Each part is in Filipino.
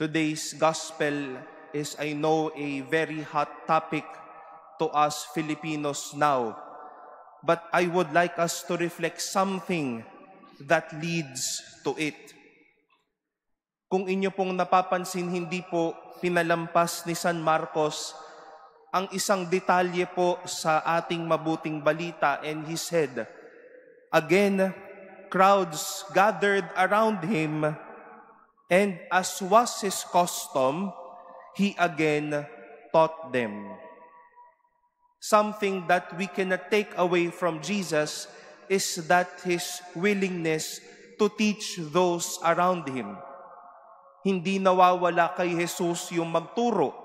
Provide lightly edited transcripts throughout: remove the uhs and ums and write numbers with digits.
Today's gospel is, I know, a very hot topic to us Filipinos now. But I would like us to reflect something that leads to it. Kung inyo pong napapansin, hindi po pinalampas ni San Marcos ang isang detalye po sa ating mabuting balita, and he said, again, crowds gathered around him, and as was his custom, he again taught them. Something that we cannot take away from Jesus is that his willingness to teach those around him. Hindi nawawala kay Jesus yung magturo.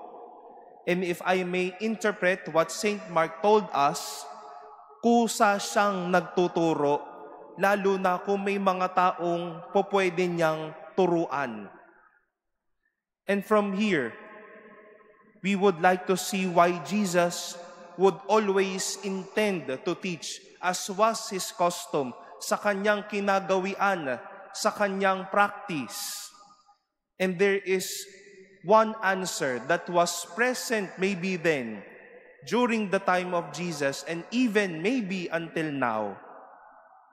And if I may interpret what St. Mark told us, kusa siyang nagtuturo, lalo na kung may mga taong pupwede niyang turuan. And from here, we would like to see why Jesus would always intend to teach, as was his custom, sa kanyang kinagawian, sa kanyang practice. And there is one answer that was present maybe then, during the time of Jesus, and even maybe until now.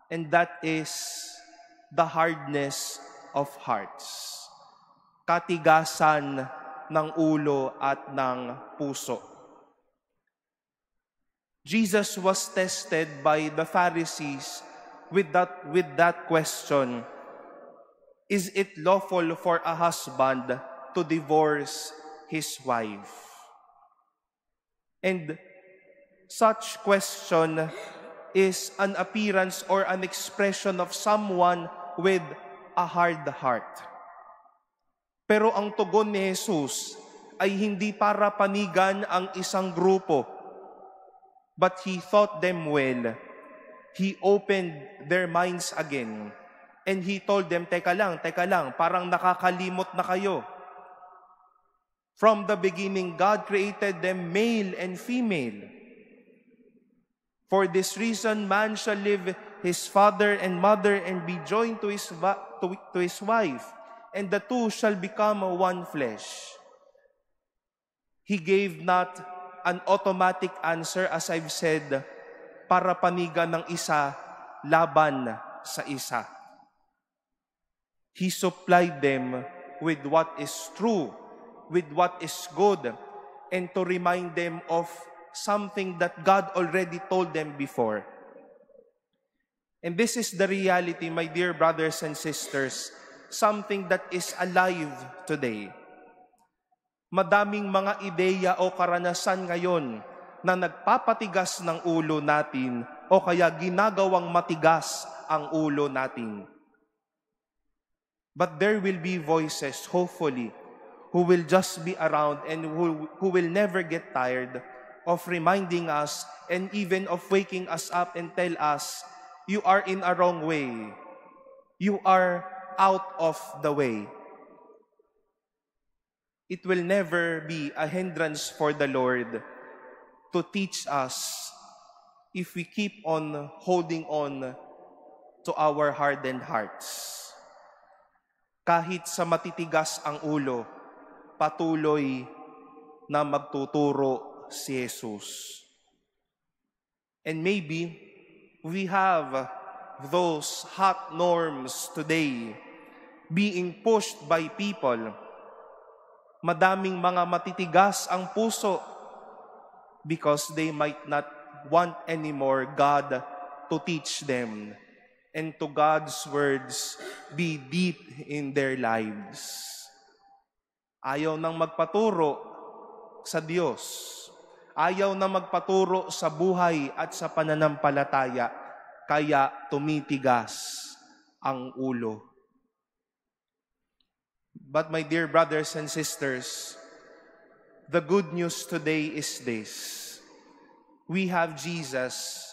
And that is the hardness of hearts. Katigasan ng ulo at ng puso. Jesus was tested by the Pharisees with that question, is it lawful for a husband to divorce his wife? And such question is an appearance or an expression of someone with a hard heart. Pero ang tugon ni Jesus ay hindi para panigan ang isang grupo, but he taught them well. He opened their minds again. And he told them, teka lang, parang nakakalimot na kayo. From the beginning, God created them male and female. For this reason, man shall leave his father and mother and be joined to his wife, and the two shall become one flesh. He gave not an automatic answer, as I've said, para panigan ng isa laban sa isa. He supplied them with what is true, with what is good, and to remind them of something that God already told them before. And this is the reality, my dear brothers and sisters, something that is alive today. Madaming mga ideya o karanasan ngayon na nagpapatigas ng ulo natin o kaya ginagawang matigas ang ulo natin. But there will be voices, hopefully, who will just be around and who will never get tired of reminding us and even of waking us up and tell us, you are in a wrong way. You are out of the way. It will never be a hindrance for the Lord to teach us if we keep on holding on to our hardened hearts. Kahit sa matitigas ang ulo, patuloy na magtuturo si Jesus. And maybe we have those hot norms today being pushed by people. Madaming mga matitigas ang puso because they might not want anymore God to teach them and to God's words be deep in their lives. Ayaw nang magpaturo sa Diyos. Ayaw nang magpaturo sa buhay at sa pananampalataya, kaya tumitigas ang ulo. But my dear brothers and sisters, the good news today is this. We have Jesus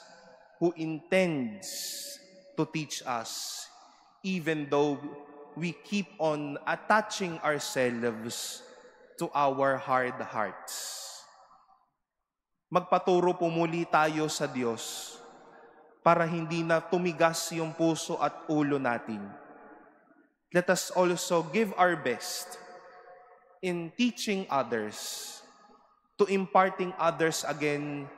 who intends to teach us, even though we keep on attaching ourselves to our hard hearts. Magpaturo po muli tayo sa Diyos para hindi na tumigas yung puso at ulo natin. Let us also give our best in teaching others, to imparting others again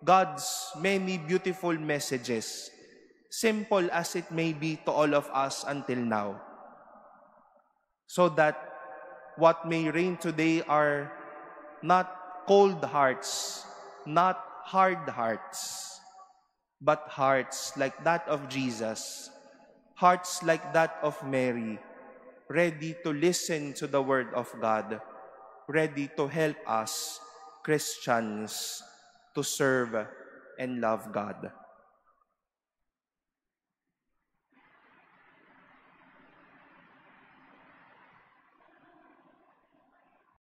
God's many beautiful messages, simple as it may be to all of us until now, so that what may reign today are not cold hearts, not hard hearts, but hearts like that of Jesus, hearts like that of Mary, ready to listen to the Word of God, ready to help us, Christians, to serve and love God.